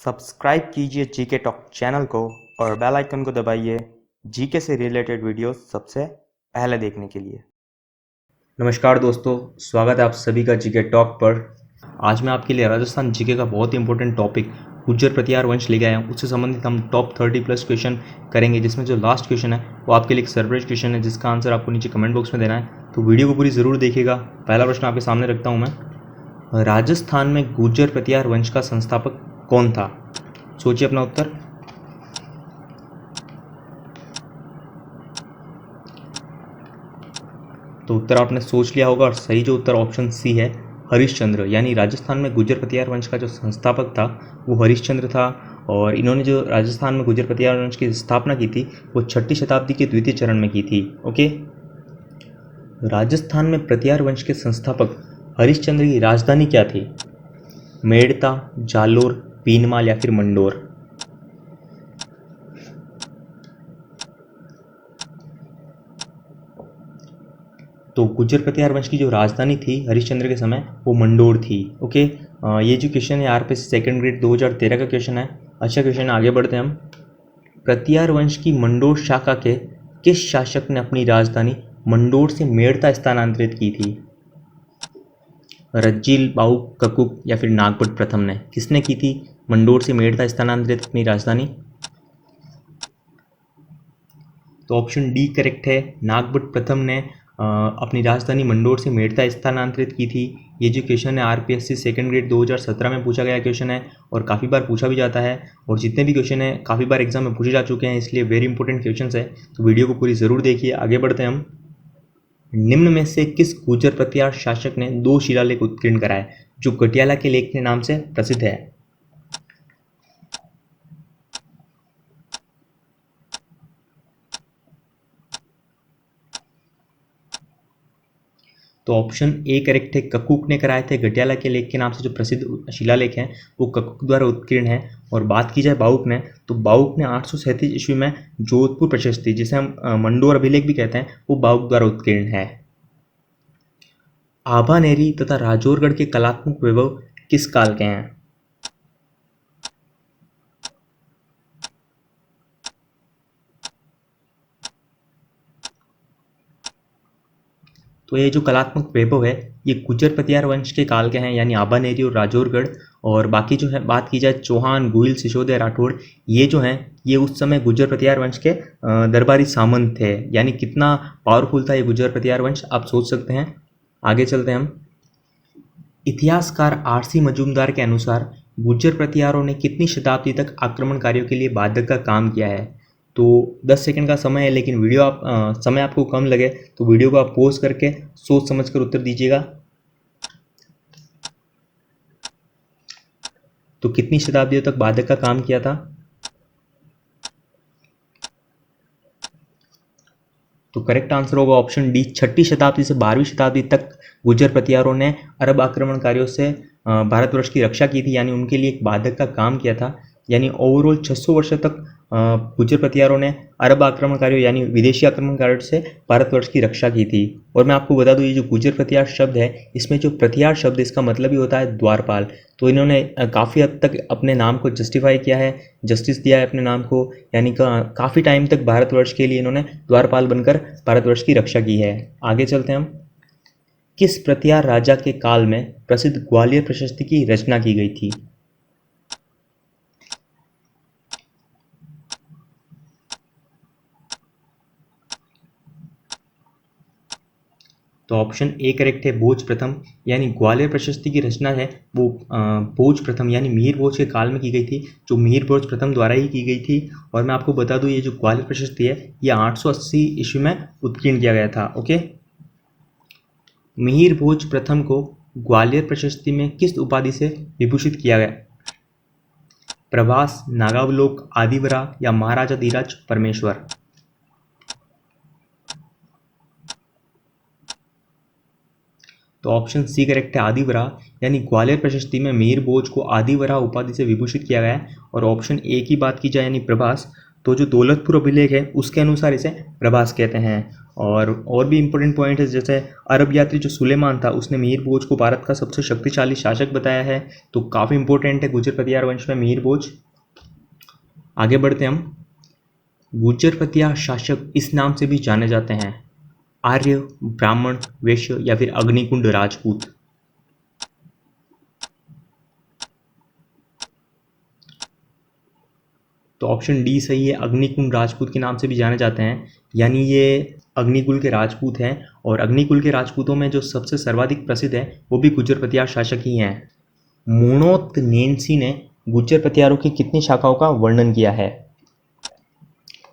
Subscribe कीजिए GK talk channel को और बेल आइकन को दबाइए जीके से रिलेटेड वीडियोस सबसे पहले देखने के लिए। नमस्कार दोस्तों, स्वागत है आप सभी का जीके टॉक पर। आज मैं आपके लिए राजस्थान जीके का बहुत ही इंपॉर्टेंट टॉपिक गुज्जर प्रतिहार वंश लेके आया हूँ। उससे संबंधित हम टॉप 30+ क्वेश्चन करेंगे, जिसमें जो लास्ट क्वेश्चन है वो आपके लिए एक सरप्राइज क्वेश्चन है, जिसका आंसर आपको नीचे कमेंट बॉक्स में देना है। तो वीडियो को पूरी ज़रूर देखिएगा। पहला प्रश्न आपके सामने रखता हूँ मैं। राजस्थान में गुज्जर प्रतिहार वंश का संस्थापक कौन था? सोचिए अपना उत्तर। तो उत्तर आपने सोच लिया होगा और सही जो उत्तर ऑप्शन सी है, हरिश्चंद्र। यानी राजस्थान में गुज्जर प्रतिहार वंश का जो संस्थापक था वो हरिश्चंद्र था। और इन्होंने जो राजस्थान में गुज्जर प्रतिहार वंश की स्थापना की थी वो 6ठी शताब्दी के द्वितीय चरण में की थी। ओके, राजस्थान में प्रतिहार वंश के संस्थापक हरिश्चंद्र की राजधानी क्या थी? मेड़ता, जालोर, पीनमाल या फिर मंडोर? तो गुज्जर प्रतिहार वंश की जो राजधानी थी हरिश्चंद्र के समय वो मंडोर थी। ओके, ये जो क्वेश्चन है आरपीएससी सेकंड ग्रेड 2013 का क्वेश्चन है। अच्छा क्वेश्चन, आगे बढ़ते हैं हम। प्रतिहार वंश की मंडोर शाखा के किस शासक ने अपनी राजधानी मंडोर से मेड़ता स्थानांतरित की थी? रज्जील, बाउक, ककुक या फिर नागभट्ट प्रथम ने? किसने की थी मंडोर से मेड़ता स्थानांतरित अपनी राजधानी? तो ऑप्शन डी करेक्ट है, नागभट्ट प्रथम ने अपनी राजधानी मंडोर से मेड़ता स्थानांतरित की थी। ये जो क्वेश्चन है आरपीएससी सेकंड ग्रेड 2017 में पूछा गया क्वेश्चन है और काफ़ी बार पूछा भी जाता है। और जितने भी क्वेश्चन है काफ़ी बार एग्जाम में पूछे जा चुके हैं, इसलिए वेरी इंपॉर्टेंट क्वेश्चन है। तो वीडियो को पूरी ज़रूर देखिए। आगे बढ़ते हैं हम। निम्न में से किस गुज्जर प्रतिहार शासक ने 2 शिलालेख उत्कीर्ण कराए जो गटियाला के लेख के नाम से प्रसिद्ध है? तो ऑप्शन ए करेक्ट है, ककुक ने कराए थे। गटियाला के लेख के नाम से जो प्रसिद्ध शिलालेख हैं वो ककुक द्वारा उत्कीर्ण है। और बात की जाए बाउक ने, तो बाउक ने 837 ईस्वी में जोधपुर प्रशस्ति, जिसे हम मंडोर अभिलेख भी कहते हैं, वो बाउक द्वारा उत्कीर्ण है। आभानेरी तथा राजौरगढ़ के कलात्मक वैभव किस काल के हैं? तो ये जो कलात्मक वैभव है ये गुज्जर प्रतिहार वंश के काल के हैं, यानी आभानेरी और राजौरगढ़। और बाकी जो है बात की जाए चौहान, गुइल, सिसोदिया, राठौड़, ये जो हैं ये उस समय गुज्जर प्रतिहार वंश के दरबारी सामंत थे। यानी कितना पावरफुल था ये गुज्जर प्रतिहार वंश, आप सोच सकते हैं। आगे चलते हैं हम। इतिहासकार आरसी मजूमदार के अनुसार गुज्जर प्रतिहारों ने कितनी शताब्दी तक आक्रमणकारियों के लिए बाधक का काम किया है? तो 10 सेकंड का समय है, लेकिन वीडियो समय आपको कम लगे तो वीडियो को आप पॉज करके सोच समझ कर उत्तर दीजिएगा। तो कितनी शताब्दियों तक बाधक का काम किया था? तो करेक्ट आंसर होगा ऑप्शन डी, 6ठी शताब्दी से 12वीं शताब्दी तक गुज्जर प्रतिहारों ने अरब आक्रमणकारियों से भारतवर्ष की रक्षा की थी, यानी उनके लिए एक बाधक का काम किया था। यानी ओवरऑल 600 वर्ष तक गुज्जर प्रतिहारों ने अरब आक्रमणकारियों यानी विदेशी आक्रमणकारियों से भारतवर्ष की रक्षा की थी। और मैं आपको बता दूं ये जो गुज्जर प्रतिहार शब्द है, इसमें जो प्रतिहार शब्द इसका मतलब ही होता है द्वारपाल। तो इन्होंने काफ़ी हद तक अपने नाम को जस्टिफाई किया है, जस्टिस दिया है अपने नाम को, यानी काफ़ी टाइम तक भारतवर्ष के लिए इन्होंने द्वारपाल बनकर भारतवर्ष की रक्षा की है। आगे चलते हैं हम। किस प्रतिहार राजा के काल में प्रसिद्ध ग्वालियर प्रशस्ति की रचना की गई थी? तो ऑप्शन ए करेक्ट है, भोज प्रथम। यानी ग्वालियर प्रशस्ति की रचना है वो भोज प्रथम यानी मिहिर भोज के काल में की गई थी, जो मिहिर भोज प्रथम द्वारा ही की गई थी। और मैं आपको बता दूं ये जो ग्वालियर प्रशस्ति है ये 880 ईस्वी में उत्कीर्ण किया गया था। ओके, मिहिर भोज प्रथम को ग्वालियर प्रशस्ति में किस उपाधि से विभूषित किया गया? प्रभास, नागावलोक, आदिवरा या महाराजा धीराज परमेश्वर? तो ऑप्शन सी करेक्ट है, आदिवरा। यानी ग्वालियर प्रशस्ति में मिहिर भोज को आदिवरा उपाधि से विभूषित किया गया है। और ऑप्शन ए की बात की जाए यानी प्रभास, तो जो दौलतपुर अभिलेख है उसके अनुसार इसे प्रभास कहते हैं। और भी इंपॉर्टेंट पॉइंट है, जैसे अरब यात्री जो सुलेमान था उसने मीर भोज को भारत का सबसे शक्तिशाली शासक बताया है, तो काफ़ी इंपॉर्टेंट है गुर्जर पतियार वंश में मीर भोज। आगे बढ़ते हैं हम। गुर्जर पतियार शासक इस नाम से भी जाने जाते हैं, आर्य, ब्राह्मण, वैश्य या फिर अग्निकुंड राजपूत। तो ऑप्शन डी सही है, अग्निकुल राजपूत के नाम से भी जाने जाते हैं, यानी ये अग्निकुल के राजपूत हैं। और अग्निकुल के राजपूतों में जो सबसे सर्वाधिक प्रसिद्ध है वो भी गुर्जर पतियार शासक ही हैं। मोनोत नेन्सी ने गुर्जर पतियारों की कितनी शाखाओं का वर्णन किया है?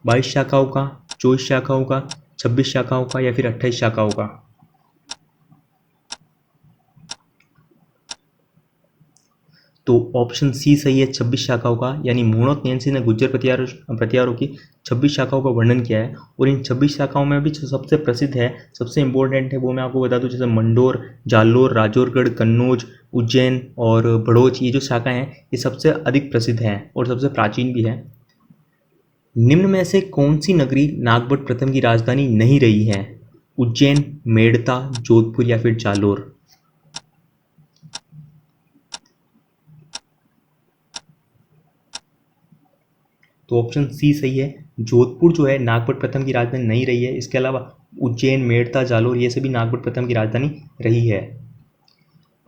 22 शाखाओं का, 24 शाखाओं का, 26 शाखाओं का या फिर 28 शाखाओं का? तो ऑप्शन सी सही है, 26 शाखाओं का, यानी मोनोत नेन्सी ने गुर्जर पतियारों की 26 शाखाओं का वर्णन किया है। और इन 26 शाखाओं में भी जो सबसे प्रसिद्ध है, सबसे इंपॉर्टेंट है, वो मैं आपको बता दूं, जैसे मंडोर, जालोर, राजौरगढ़, कन्नौज, उज्जैन और भड़ोच, ये जो शाखा हैं ये सबसे अधिक प्रसिद्ध हैं और सबसे प्राचीन भी है। निम्न में से कौन सी नगरी नागभट्ट प्रथम की राजधानी नहीं रही है? उज्जैन, मेड़ता, जोधपुर या फिर जालोर? तो ऑप्शन सी सही है, जोधपुर जो है नागभट्ट प्रथम की राजधानी नहीं रही है। इसके अलावा उज्जैन, मेड़ता, जालोर ये सभी नागभट्ट प्रथम की राजधानी रही है।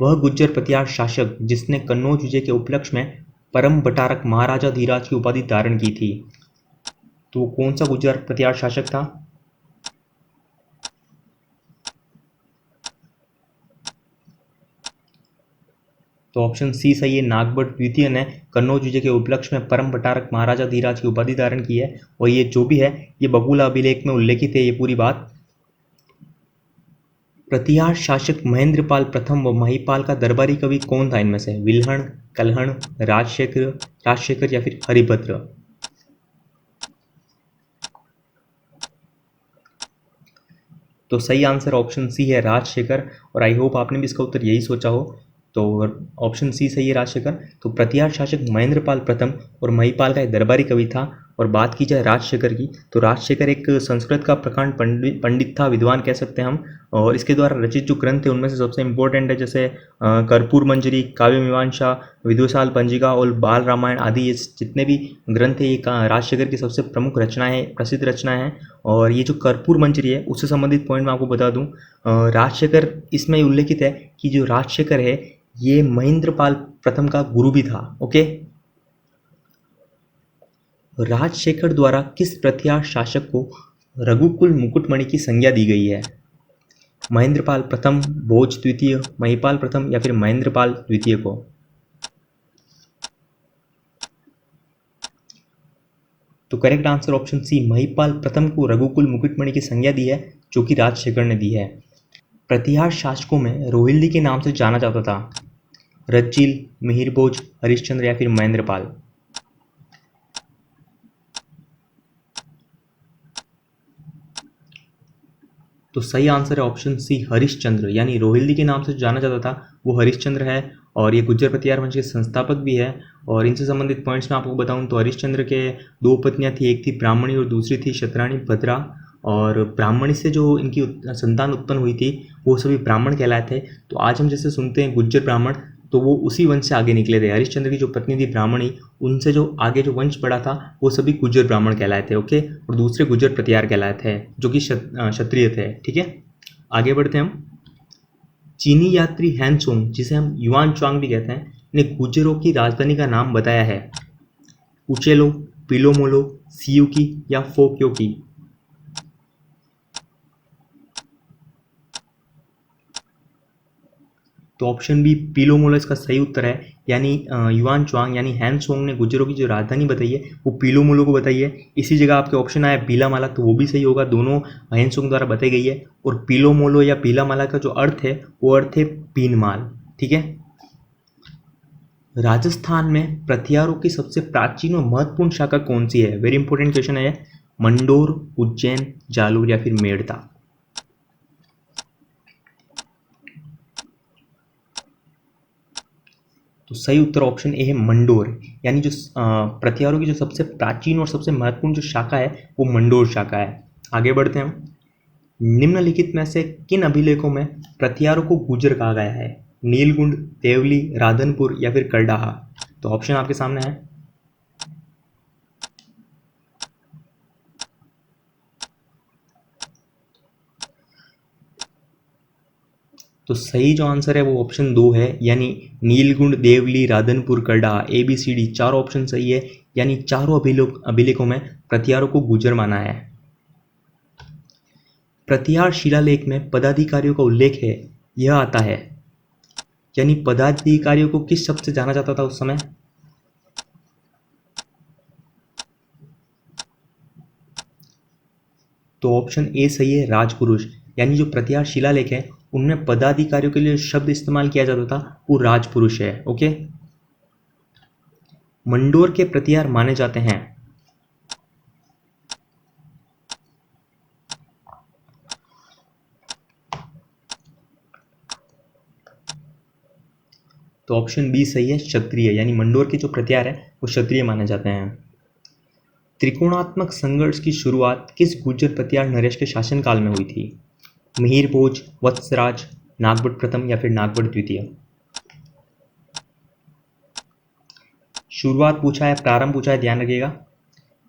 वह गुर्जर पतियार शासक जिसने कन्नौज विजय के उपलक्ष्य में परम बटारक महाराजा धीराज की उपाधि धारण की थी, तो कौन सा गुर्जर पतियार शासक था? तो ऑप्शन सी सही है, नागभट्ट द्वितीय ने कन्नौज विजय के उपलक्ष्य में परम बटारक महाराजा धीराज की उपाधि धारण की है। और ये जो भी है ये बगुला अभिलेख में उल्लेखित है ये पूरी बात। प्रतिहार शासक महेंद्रपाल प्रथम व महिपाल का दरबारी कवि कौन था इनमें से? विल्हण, कल्हण, राजशेखर या फिर हरिभद्र? तो सही आंसर ऑप्शन सी है, राजशेखर। और आई होप आपने भी इसका उत्तर यही सोचा हो। तो ऑप्शन सी सही है, राजशेखर। तो प्रतिहार शासक महेंद्रपाल प्रथम और महिपाल का एक दरबारी कवि था। और बात की जाए राजशेखर की, तो राजशेखर एक संस्कृत का प्रकांड पंडित था, विद्वान कह सकते हैं हम। और इसके द्वारा रचित जो ग्रंथ है उनमें से सबसे इंपॉर्टेंट है, जैसे कर्पूर मंजरी, काव्य मीमांसा, विदुषाल पंजिका और बाल रामायण आदि, ये जितने भी ग्रंथ है ये राजशेखर की सबसे प्रमुख रचनाएं, प्रसिद्ध रचनाएं हैं। और ये जो कर्पूर मंजरी है उससे संबंधित पॉइंट मैं आपको बता दूं, राजशेखर इसमें उल्लेखित है कि जो राजशेखर है ये महेंद्रपाल प्रथम का गुरु भी था। ओके, राजशेखर द्वारा किस प्रतिहार शासक को रघुकुल मुकुटमणि की संज्ञा दी गई है? महेंद्रपाल प्रथम, भोज द्वितीय, महिपाल प्रथम या फिर महेंद्रपाल द्वितीय को? तो correct answer option C, Mahipal प्रथम को रघुकुल मुकुटमणि की संज्ञा दी है, जो कि राजशेखर ने दी है। प्रतिहार शासकों में रोहिल्दी के नाम से जाना जाता था, रज्जिल, मिहिरभोज, हरिश्चंद्र या फिर महेंद्रपाल? तो सही आंसर है ऑप्शन सी, हरिश्चंद्र, यानी रोहिल्दी के नाम से जाना जाता था वो हरिश्चंद्र है। और ये गुर्जर पतियार वंश के संस्थापक भी है। और इनसे संबंधित पॉइंट्स मैं आपको बताऊं तो हरिश्चंद्र के दो पत्नियां थी, एक थी ब्राह्मणी और दूसरी थी क्षत्राणी भद्रा। और ब्राह्मणी से जो इनकी संतान उत्पन्न हुई थी वो सभी ब्राह्मण कहलाते थे। तो आज हम जैसे सुनते हैं गुर्जर ब्राह्मण, तो वो उसी वंश से आगे निकले थे। हरिश्चंद्र की जो पत्नी थी ब्राह्मणी, उनसे जो आगे जो वंश बढ़ा था वो सभी गुर्जर ब्राह्मण कहलाए थे। ओके, और दूसरे गुर्जर प्रतिहार कहलाए थे जो कि क्षत्रिय थे। ठीक है, आगे बढ़ते हैं हम। चीनी यात्री हैंसोंग, जिसे हम युआन च्वांग भी कहते हैं, ने गुर्जरों की राजधानी का नाम बताया है, उचेलो, पिलोमोलो, सियुकी या फोक्योकी? तो ऑप्शन बी पीलोमोलो इसका सही उत्तर है। यानी युआन च्वांग यानी हैंसोंग ने गुर्जरों की जो राजधानी बताई है वो पीलोमोलो को बताई है। इसी जगह आपके ऑप्शन आया बीलामाला, तो वो भी सही होगा, दोनों हैंसोंग द्वारा बताई गई है। और पीलोमोलो या बीलामाला का जो अर्थ है वो अर्थ है पीनमाल। ठीक है, राजस्थान में प्रतिहारों की सबसे प्राचीन और महत्वपूर्ण शाखा कौन सी है? वेरी इंपॉर्टेंट क्वेश्चन है। मंडोर, उज्जैन, जालोर या फिर मेड़ता? तो तो सही उत्तर ऑप्शन ए है मंडोर, यानी जो प्रत्यारों की जो सबसे प्राचीन और सबसे महत्वपूर्ण जो शाखा है वो मंडोर शाखा है। आगे बढ़ते हैं हम। निम्नलिखित में से किन अभिलेखों में प्रत्यारों को गुर्जर कहा गया है? नीलगुंड, देवली, राधनपुर या फिर करडाहा? तो ऑप्शन आपके सामने है। तो सही जो आंसर है वो ऑप्शन 2 है, यानी नीलगुंड, देवली, राधनपुर, करडाहा। ABCD चारों ऑप्शन सही है, यानी चारों अभिलेखों में प्रत्यारों को गुर्जर माना है। प्रतिहार शिलालेख में पदाधिकारियों का उल्लेख है, यह आता है, यानी पदाधिकारियों को किस शब्द से जाना जाता था उस समय? तो ऑप्शन ए सही है, राजपुरुष। यानी जो प्रतिहार शिलालेख है उनमें पदाधिकारियों के लिए शब्द इस्तेमाल किया जाता था वो राजपुरुष है। ओके। मंडोर के प्रतिहार माने जाते हैं। तो ऑप्शन बी सही है, क्षत्रिय। यानी मंडोर के जो प्रतिहार है वो क्षत्रिय माने जाते हैं। त्रिकोणात्मक संघर्ष की शुरुआत किस गुर्जर प्रतिहार नरेश के शासनकाल में हुई थी? मिहिर भोज, वत्सराज, नागभट्ट प्रथम या फिर नागभट्ट द्वितीय? शुरुआत पूछा है, प्रारंभ पूछा है, ध्यान रखिएगा।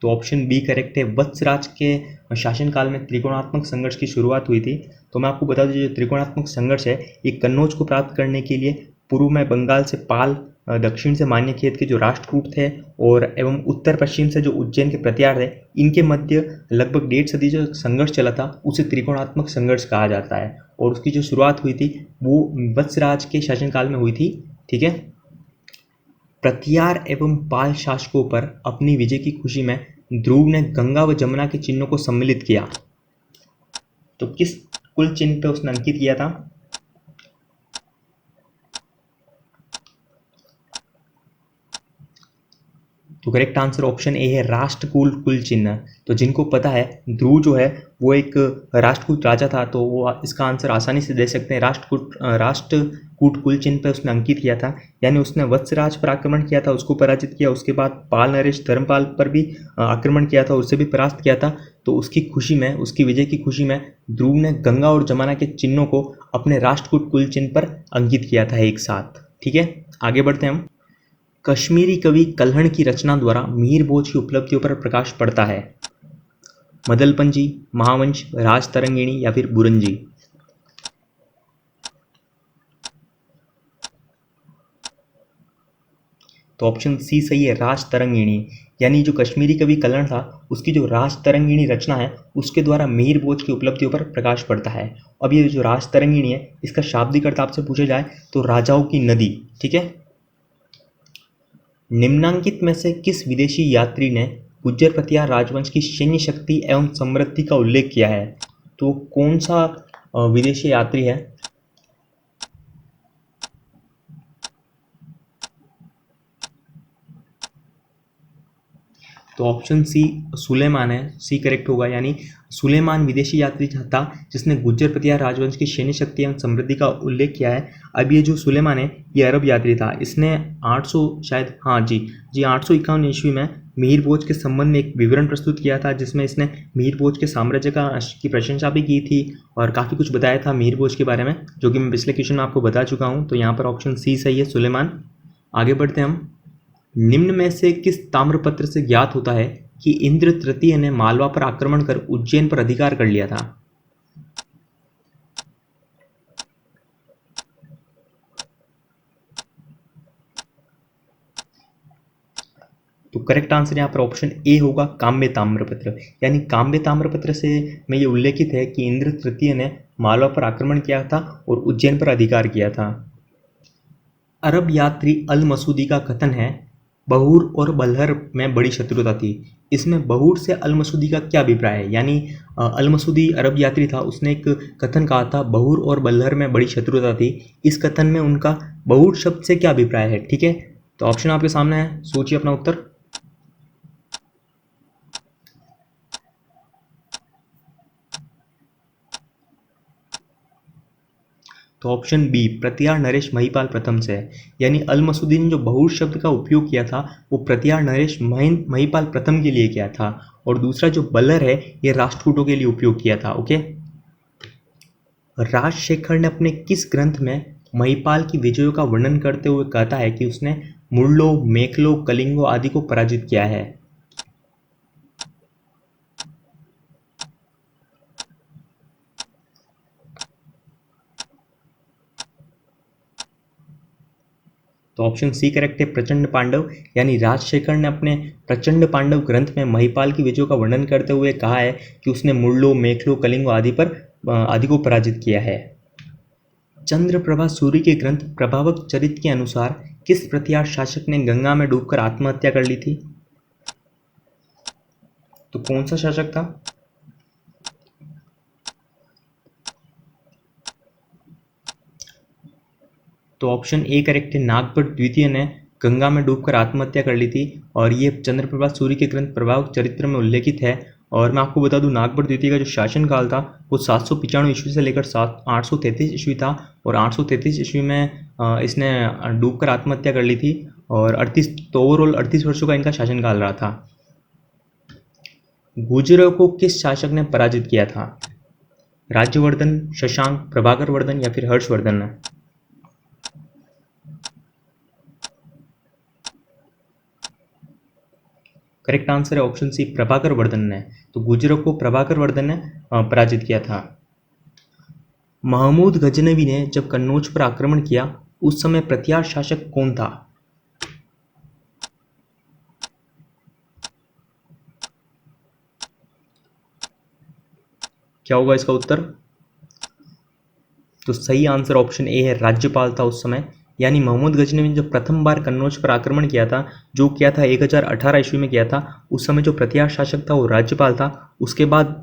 तो ऑप्शन बी करेक्ट है, वत्सराज के शासनकाल में त्रिकोणात्मक संघर्ष की शुरुआत हुई थी। तो मैं आपको बता दूं, जो त्रिकोणात्मक संघर्ष है ये कन्नौज को प्राप्त करने के लिए पूर्व में बंगाल से पाल, दक्षिण से मान्यखेत के जो राष्ट्रकूट थे और एवं उत्तर पश्चिम से जो उज्जैन के प्रत्यार थे, इनके मध्य लगभग 1.5 सदी जो संघर्ष चला था उसे त्रिकोणात्मक संघर्ष कहा जाता है। और उसकी जो शुरुआत हुई थी वो वत्सराज के शासनकाल में हुई थी। ठीक है। प्रतिहार एवं पाल शासकों पर अपनी विजय की खुशी में ध्रुव ने गंगा व जमुना के चिन्हों को सम्मिलित किया। तो किस कुल चिन्ह पे उसने अंकित किया था? तो करेक्ट आंसर ऑप्शन ए है, राष्ट्रकूट कुल चिन्ह। तो जिनको पता है ध्रुव जो है वो एक राष्ट्रकूट राजा था, तो वो इसका आंसर आसानी से दे सकते हैं। राष्ट्रकूट कुल चिन्ह पे उसने अंकित किया था, यानी उसने वत्सराज पर आक्रमण किया था, उसको पराजित किया। उसके बाद पाल नरेश धर्मपाल पर भी आक्रमण किया था, उससे भी परास्त किया था। तो उसकी खुशी में, उसकी विजय की खुशी में ध्रुव ने गंगा और जमुना के चिन्हों को अपने राष्ट्रकूट कुल चिन्ह पर अंकित किया था एक साथ। ठीक है, आगे बढ़ते हैं हम। कश्मीरी कवि कल्हण की रचना द्वारा मीर भोज की उपलब्धियों पर प्रकाश पड़ता है। मदलपंजी, महावंश, राजतरंगिणी या फिर बुरंजी? तो ऑप्शन सी सही है, राजतरंगिणी। यानी जो कश्मीरी कवि कल्हण था उसकी जो राजतरंगिणी रचना है उसके द्वारा मीर भोज की उपलब्धियों पर प्रकाश पड़ता है। अब ये जो राजतरंगिणी है इसका शाब्दिक अर्थ आपसे पूछा जाए तो राजाओं की नदी। ठीक है। निम्नांकित में से किस विदेशी यात्री ने गुज्जर प्रतिहार राजवंश की सैन्य शक्ति एवं समृद्धि का उल्लेख किया है? तो कौन सा विदेशी यात्री है? तो ऑप्शन सी सुलेमान है, सी करेक्ट होगा। यानी सुलेमान विदेशी यात्री था जिसने गुज्जर प्रतिहार राजवंश की सैन्य शक्ति एवं समृद्धि का उल्लेख किया है। अब ये जो सुलेमान है ये अरब यात्री था। इसने 800 शायद, हाँ जी 851 ईस्वी में मिहिर भोज के संबंध में एक विवरण प्रस्तुत किया था, जिसमें इसने मिहिर भोज के साम्राज्य की प्रशंसा भी की थी और काफ़ी कुछ बताया था मिहिर भोज के बारे में, जो कि मैं पिछले क्वेश्चन में आपको बता चुका हूँ। तो यहाँ पर ऑप्शन सी सही है, सुलेमान। आगे बढ़ते हैं हम। निम्न में से किस ताम्रपत्र से ज्ञात होता है कि इंद्र तृतीय ने मालवा पर आक्रमण कर उज्जैन पर अधिकार कर लिया था? तो करेक्ट आंसर यहाँ पर ऑप्शन ए होगा, काम्य ताम्रपत्र। यानी काम्य ताम्रपत्र से में ये उल्लेखित है कि इंद्र तृतीय ने मालवा पर आक्रमण किया था और उज्जैन पर अधिकार किया था। अरब यात्री अल मसूदी का कथन है, बहूर और बल्हर में बड़ी शत्रुता थी। इसमें बहूर से अल मसूदी का क्या अभिप्राय है? यानी अल मसूदी अरब यात्री था, उसने एक कथन कहा था बहूर और बल्हर में बड़ी शत्रुता थी। इस कथन में उनका बहूर शब्द से क्या अभिप्राय है? ठीक है, तो ऑप्शन आपके सामने है, सोचिए अपना उत्तर। तो ऑप्शन बी प्रतिहार नरेश महिपाल प्रथम से है, यानी अल मसूदी ने जो बहु शब्द का उपयोग किया था वो प्रतिहार नरेश महिपाल प्रथम के लिए किया था, और दूसरा जो बलर है ये राष्ट्रकूटों के लिए उपयोग किया था। ओके, राजशेखर ने अपने किस ग्रंथ में महिपाल की विजयों का वर्णन करते हुए कहता है कि उसने मुल्लो, मेकलो, कलिंगो आदि को पराजित किया है? तो ऑप्शन सी करेक्ट है, प्रचंड पांडव। यानी राजशेखर ने अपने प्रचंड पांडव ग्रंथ में महिपाल की विजयों का वर्णन करते हुए कहा है कि उसने मुल्लो, मेखलो, कलिंगो आदि को पराजित किया है। चंद्रप्रभा सूर्य के ग्रंथ प्रभावक चरित के अनुसार किस प्रतिहार शासक ने गंगा में डूबकर आत्महत्या कर ली थी? तो कौन सा शासक था? तो ऑप्शन ए करेक्ट है, नागभट्ट द्वितीय ने गंगा में डूबकर आत्महत्या कर ली थी, और ये चंद्रप्रभा सूर्य के ग्रंथ प्रभावक चरित्र में उल्लेखित है। और मैं आपको बता दूं, नागभट्ट द्वितीय का जो शासनकाल था वो 795 ईस्वी से लेकर 833 ईस्वी था, और 833 ईस्वी में इसने डूबकर आत्महत्या कर ली थी, और 38 तो ओवरऑल 38 वर्षों का इनका शासनकाल रहा था। गुर्जरों को किस शासक ने पराजित किया था? राज्यवर्धन, शशांक, प्रभाकर वर्धन या फिर हर्षवर्धन ने? करेक्ट आंसर है ऑप्शन सी, प्रभाकर वर्धन ने। तो गुर्जरों को प्रभाकर वर्धन ने पराजित किया था। महमूद गजनवी ने जब कन्नौज पर आक्रमण किया उस समय प्रतिहार शासक कौन था? क्या होगा इसका उत्तर? तो सही आंसर ऑप्शन ए है, राज्यपाल था उस समय। यानी महमूद गजनवी ने जब प्रथम बार कन्नौज पर आक्रमण किया था, जो किया था 1018 ईस्वी में किया था, उस समय जो प्रतिहार शासक था वो राज्यपाल था। उसके बाद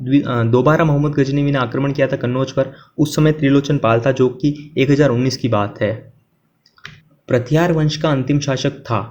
दोबारा महमूद गजनवी ने आक्रमण किया था कन्नौज पर, उस समय त्रिलोचन पाल था, जो कि 1019 की बात है। प्रतिहार वंश का अंतिम शासक था?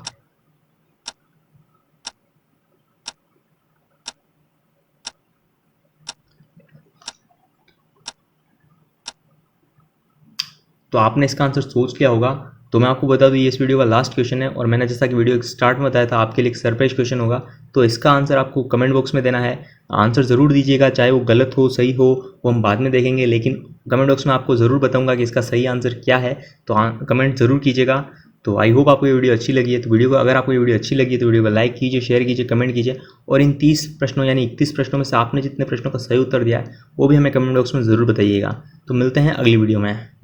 तो आपने इसका आंसर सोच लिया होगा। तो मैं आपको बता दूं, ये इस वीडियो का लास्ट क्वेश्चन है, और मैंने जैसा कि वीडियो स्टार्ट में बताया था आपके लिए एक सरप्राइज क्वेश्चन होगा। तो इसका आंसर आपको कमेंट बॉक्स में देना है। आंसर ज़रूर दीजिएगा, चाहे वो गलत हो सही हो वो हम बाद में देखेंगे, लेकिन कमेंट बॉक्स में आपको ज़रूर बताऊंगा कि इसका सही आंसर क्या है। तो कमेंट ज़रूर कीजिएगा। तो आई होप आपको ये वीडियो अच्छी लगी है। तो अगर आपको ये वीडियो अच्छी लगी है तो वीडियो को लाइक कीजिए, शेयर कीजिए, कमेंट कीजिए, और इन 30 प्रश्नों यानी 31 प्रश्नों में से आपने जितने प्रश्नों का सही उत्तर दिया है वो भी हमें कमेंट बॉक्स में ज़रूर बताइएगा। तो मिलते हैं अगली वीडियो में।